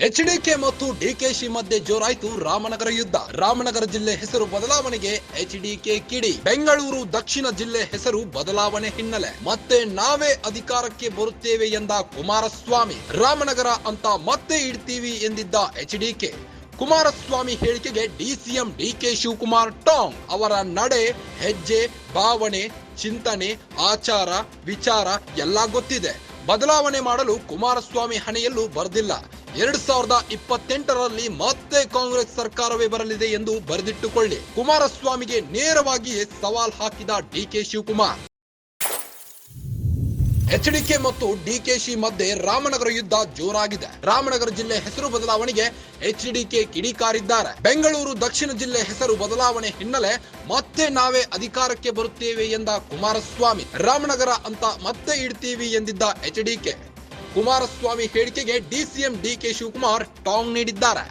HDK ಮತ್ತು ಡಿಕೆಶಿ ಮಧ್ಯೆ ಜೋರಾಯಿತು ರಾಮನಗರ ಯುದ್ಧ. ರಾಮನಗರ ಜಿಲ್ಲೆ ಹೆಸರು ಬದಲಾವಣೆಗೆ ಎಚ್ಡಿಕೆ ಕಿಡಿ. ಬೆಂಗಳೂರು ದಕ್ಷಿಣ ಜಿಲ್ಲೆ ಹೆಸರು ಬದಲಾವಣೆ ಹಿನ್ನೆಲೆ ಮತ್ತೆ ನಾವೇ ಅಧಿಕಾರಕ್ಕೆ ಬರುತ್ತೇವೆ ಎಂದ ಕುಮಾರಸ್ವಾಮಿ. ರಾಮನಗರ ಅಂತ ಮತ್ತೆ ಇಡ್ತೀವಿ ಎಂದಿದ್ದ ಎಚ್ಡಿಕೆ. ಕುಮಾರಸ್ವಾಮಿ ಹೇಳಿಕೆಗೆ ಡಿಸಿಎಂ ಡಿಕೆ ಶಿವಕುಮಾರ್ ಟಾಂಗ್. ಅವರ ನಡೆ, ಹೆಜ್ಜೆ, ಭಾವನೆ, ಚಿಂತನೆ, ಆಚಾರ, ವಿಚಾರ ಎಲ್ಲ ಗೊತ್ತಿದೆ. ಬದಲಾವಣೆ ಮಾಡಲು ಕುಮಾರಸ್ವಾಮಿ ಹಣೆಯಲ್ಲೂ ಬರೆದಿಲ್ಲ. 2028ರಲ್ಲಿ ಮತ್ತೆ ಕಾಂಗ್ರೆಸ್ ಸರ್ಕಾರವೇ ಬರಲಿದೆ ಎಂದು ಬರೆದಿಟ್ಟುಕೊಳ್ಳಿ. ಕುಮಾರಸ್ವಾಮಿಗೆ ನೇರವಾಗಿಯೇ ಸವಾಲ್ ಹಾಕಿದ ಡಿಕೆ ಶಿವಕುಮಾರ್. ಎಚ್ಡಿಕೆ ಮತ್ತು ಡಿಕೆಶಿ ಮಧ್ಯೆ ರಾಮನಗರ ಯುದ್ಧ ಜೋರಾಗಿದೆ. ರಾಮನಗರ ಜಿಲ್ಲೆ ಹೆಸರು ಬದಲಾವಣೆಗೆ ಎಚ್ಡಿಕೆ ಕಿಡಿಕಾರಿದ್ದಾರೆ. ಬೆಂಗಳೂರು ದಕ್ಷಿಣ ಜಿಲ್ಲೆ ಹೆಸರು ಬದಲಾವಣೆ ಹಿನ್ನೆಲೆ ಮತ್ತೆ ನಾವೇ ಅಧಿಕಾರಕ್ಕೆ ಬರುತ್ತೇವೆ ಎಂದ ಕುಮಾರಸ್ವಾಮಿ. ರಾಮನಗರ ಅಂತ ಮತ್ತೆ ಇಡ್ತೀವಿ ಎಂದಿದ್ದ ಎಚ್ಡಿಕೆ. ಕುಮಾರಸ್ವಾಮಿ ಹೇಳಿಕೆಗೆ ಡಿಸಿಎಂ ಡಿಕೆ ಶಿವಕುಮಾರ್ ಟಾಂಗ್ ನೀಡಿದ್ದಾರೆ.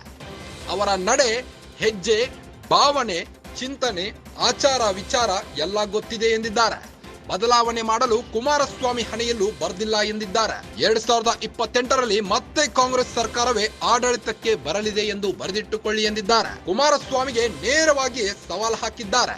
ಅವರ ನಡೆ, ಹೆಜ್ಜೆ, ಭಾವನೆ, ಚಿಂತನೆ, ಆಚಾರ, ವಿಚಾರ ಎಲ್ಲ ಗೊತ್ತಿದೆ ಎಂದಿದ್ದಾರೆ. ಬದಲಾವಣೆ ಮಾಡಲು ಕುಮಾರಸ್ವಾಮಿ ಹಣೆಯಲ್ಲೂ ಬರೆದಿಲ್ಲ ಎಂದಿದ್ದಾರೆ. 2028ರಲ್ಲಿ ಮತ್ತೆ ಕಾಂಗ್ರೆಸ್ ಸರ್ಕಾರವೇ ಆಡಳಿತಕ್ಕೆ ಬರಲಿದೆ ಎಂದು ಬರೆದಿಟ್ಟುಕೊಳ್ಳಿ ಎಂದಿದ್ದಾರೆ. ಕುಮಾರಸ್ವಾಮಿಗೆ ನೇರವಾಗಿ ಸವಾಲ್ ಹಾಕಿದ್ದಾರೆ.